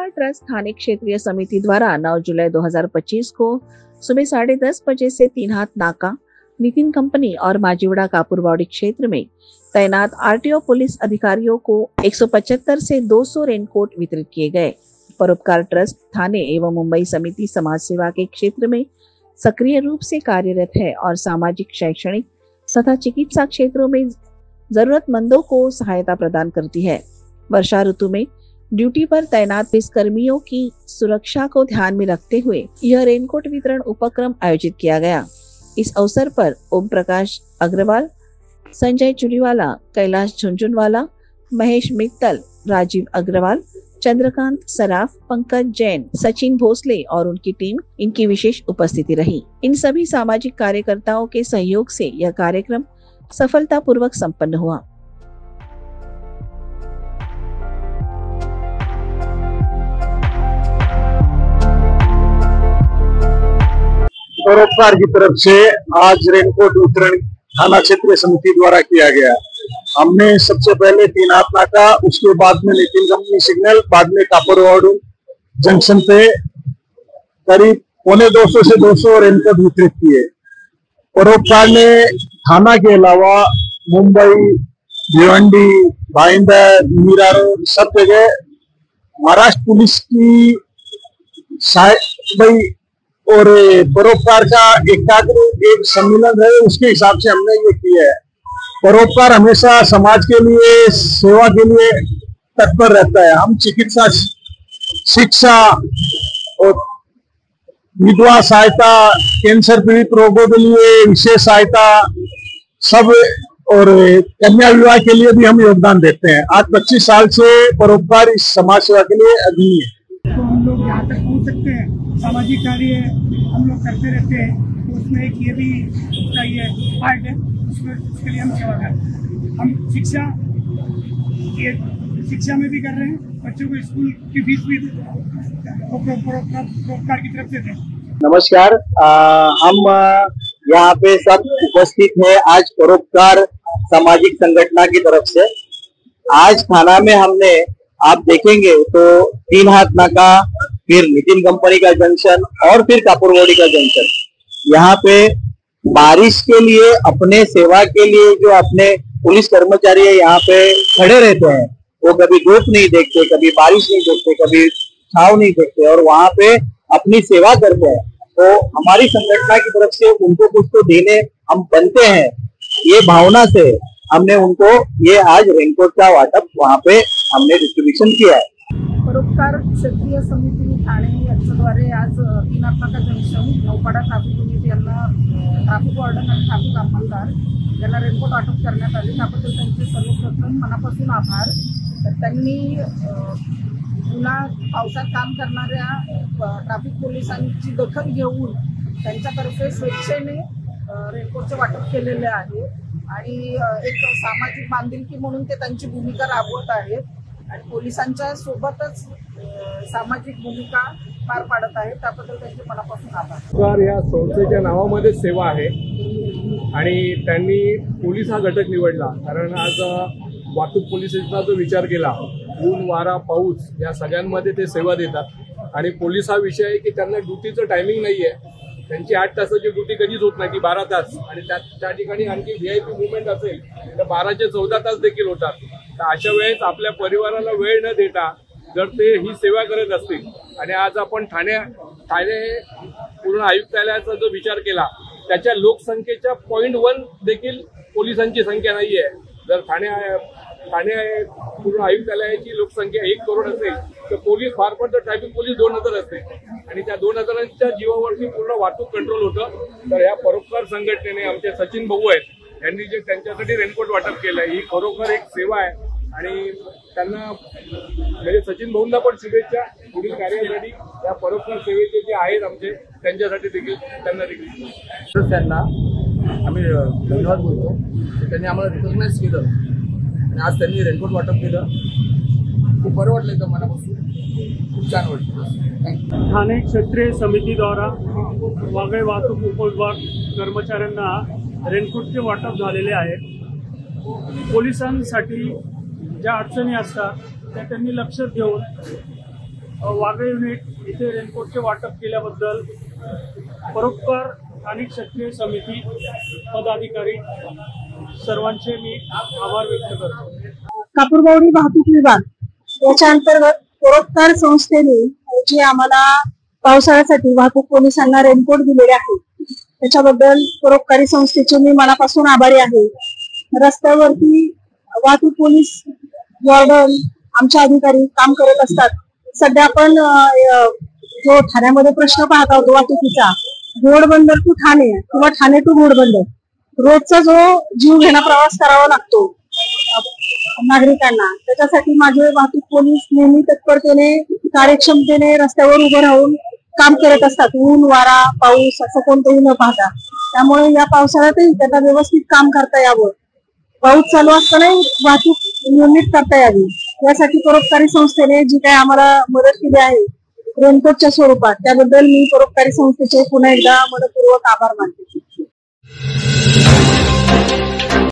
Trust थाने क्षेत्रीय समिति द्वारा 9 जुलाई 2025 को सुबह 10:30 बजे से 3 हाथ नाका, नितिन कंपनी और माजीवड़ा कापुरवाड़ी क्षेत्र में तैनात आरटीओ पुलिस अधिकारियों को 175 से 200 रेनकोट वितरित किए गए। परोपकार ट्रस्ट थाने एवं मुंबई समिति समाज सेवा के क्षेत्र में सक्रिय रूप से कार्यरत है और सामाजिक, शैक्षणिक तथा चिकित्सा क्षेत्रों में जरूरतमंदों को सहायता प्रदान करती है। वर्षा ऋतु में ड्यूटी पर तैनात पुलिसकर्मियों की सुरक्षा को ध्यान में रखते हुए यह रेनकोट वितरण उपक्रम आयोजित किया गया। इस अवसर पर ओम प्रकाश अग्रवाल, संजय चुरीवाला, कैलाश झुंझुनवाला, महेश मित्तल, राजीव अग्रवाल, चंद्रकांत सराफ, पंकज जैन, सचिन भोसले और उनकी टीम इनकी विशेष उपस्थिति रही। इन सभी सामाजिक कार्यकर्ताओं के सहयोग से यह कार्यक्रम सफलतापूर्वक संपन्न हुआ। परोपकार की तरफ से आज रेनकोट वितरण थाना क्षेत्रीय समिति द्वारा किया गया। हमने सबसे पहले 3 हाथ नाका, उसके बाद में नितिन कंपनी सिग्नल, बाद में कापुरवाड़ी जंक्शन पे करीब 250 से 200 रेनकोट वितरित किए। परोपकार ने थाना के अलावा मुंबई, भिवंडी, भाईंदर, मीरा रोड सब जगह महाराष्ट्र पुलिस की भाई और परोपकार का एक सम्मेलन है, उसके हिसाब से हमने ये किया है। परोपकार हमेशा समाज के लिए, सेवा के लिए तत्पर रहता है। हम चिकित्सा, शिक्षा और विधवा सहायता, कैंसर पीड़ित रोगों के लिए विशेष सहायता सब, और कन्या विवाह के लिए भी हम योगदान देते हैं। आज 25 साल से परोपकार इस समाज सेवा के लिए अग्रणी है। तो हम लोग यहाँ तक पहुँच सकते हैं, सामाजिक कार्य हम लोग करते रहते हैं, तो उसमें एक ये भी उसका ये पार्ट है, उसके लिए हम सेवा करते हैं। हम शिक्षा में भी कर रहे हैं, बच्चों को स्कूल की फीस भी परोपकार की तरफ से दें। नमस्कार, हम यहाँ पे सब उपस्थित है आज परोपकार सामाजिक संगठन की तरफ से। आज थाना में हमने, आप देखेंगे तो 3 हाथ नाका, फिर नितिन कंपनी का जंक्शन और फिर कापुरवाड़ी का जंक्शन, यहाँ पे बारिश के लिए, अपने सेवा के लिए जो अपने पुलिस कर्मचारी यहाँ पे खड़े रहते हैं, वो कभी धूप नहीं देखते, कभी बारिश नहीं देखते, कभी छाव नहीं देखते और वहाँ पे अपनी सेवा करते हैं। तो हमारी संगठन की तरफ से उनको कुछ तो देने हम बनते हैं, ये भावना से हमने उनको ये आज रेनकोट का वाटप वहाँ पे हमने डिस्ट्रीब्यूशन किया है। परोपकार क्षेत्रीय समिती ठाणे यांच्याद्वारे आज 3 हाथ नाका जंक्शन, नौपाडा ट्रॅफिक युनिट यांना ट्रॅफिक वॉर्डन आणि ट्रॅफिक अंमलदार यांना रेनकोट वाटप करण्यात आले। त्याबद्दल त्यांचे सर्वप्रथम मनापासून आभार। तर त्यांनी पुन्हा पावसात काम करणाऱ्या ट्रॅफिक पोलिसांची दखल घेऊन त्यांच्यातर्फे स्वेच्छेने रेनकोटचे वाटप केलेले आहे आणि एक सामाजिक बांधिलकी म्हणून ते त्यांची भूमिका राबवत आहेत आणि पोलिसांच्या सोबतच सामाजिक भूमिका पार पाडत आहेत। त्याबद्दल त्यांचे मनापासून आभार। या संस्थेच्या नावामध्ये सेवा आहे आणि त्यांनी पोलीस हा घटक निवडला, कारण आज वाहतूक पोलिसांचा जो विचार केला, ऊन, वारा, पाऊस या सगळ्यांमध्ये ते सेवा देतात आणि पोलीस हा विषय आहे की त्यांना ड्युटीचं टायमिंग नाही आहे। त्यांची 8 तासाची ड्युटी कधीच होत नाही, ती 12 तास, आणि त्या ठिकाणी आणखी VIP मुवमेंट असेल तर 12 ते 14 तास देखील होतात। तर अशा वेळेस आपल्या परिवाराला वेळ न देता जर ते ही सेवा करत असतील, आणि आज आपण ठाणे पूर्ण आयुक्तालयाचा जो विचार केला, त्याच्या लोकसंख्येच्या 0.1 देखील पोलिसांची संख्या नाही आहे। जर ठाणे पूर्ण आयुक्तालयाची लोकसंख्या 1 करोड असेल तर पोलीस फार पण तर ट्रॅफिक पोलीस 2000 असते आणि त्या 2000च्या जीवावरती पूर्ण वाहतूक कंट्रोल होतं। तर या परोपकार संघटनेने आमचे सचिन भाऊ आहेत, यांनी जे त्यांच्यासाठी रेनकोट वाटप केलंय, ही खरोखर एक सेवा आहे आणि त्यांना म्हणजे सचिन भाऊंना पण शुभेच्छा पुढील कार्यासाठी। या परोपकार सेवेचे जे आहेत आमचे, त्यांच्यासाठी देखील त्यांना देखील त्यांना आम्ही धन्यवाद बोलतो। त्यांनी आम्हाला रिकॉग्नाइज केलं आणि आज त्यांनी रेनकोट वाटप केलं, खूप बरं वाटलं एकदम मनापासून, खूप छान वाटलं। ठाणे क्षेत्रीय समिती द्वारा वागळे वाहतूक उपविभाग कर्मचाऱ्यांना रेनकोटचे वाटप झालेले आहे। पोलिसांसाठी ज्या अडचणी असतात त्या त्यांनी लक्षात घेऊन वाघ युनिट इथे रेनकोटचे वाटप केल्याबद्दल परोपकार स्थानिक क्षत्रिय समिती पदाधिकारी सर्वांचे मी आभार व्यक्त करतो। कापूरबावडी वाहतूक विभाग याच्या अंतर्गत परोपकार संस्थेने जे आम्हाला पावसाळ्यासाठी वाहतूक पोलिसांना रेनकोट दिलेले आहे त्याच्याबद्दल परोपकारी संस्थेचे मी मनापासून आभारी आहे। रस्त्यावरती वाहतूक पोलीस वॉर्डन आमचे अधिकारी काम करत असतात। सध्या आपण जो ठाण्यामध्ये प्रश्न पाहत आहोत वाहतुकीचा, घोडबंदर टू ठाणे किंवा ठाणे टू घोडबंदर रोजचा जो जीव घेणा प्रवास करावा लागतो नागरिकांना, त्याच्यासाठी माझे वाहतूक पोलीस नेहमी तत्परतेने कार्यक्षमतेने रस्त्यावर उभं राहून काम करत असतात, ऊन वारा पाऊस असं कोणतंही न पाहता। त्यामुळे या पावसाळ्यातही त्यांना व्यवस्थित काम करता यावं, पाऊस चालू असतानाही वाहतूक नियमित करता यावी यासाठी परोपकारी संस्थेने जी काही आम्हाला मदत केली आहे रेनकोटच्या स्वरूपात त्याबद्दल मी परोपकारी संस्थेचे पुन्हा एकदा मनपूर्वक आभार मानते।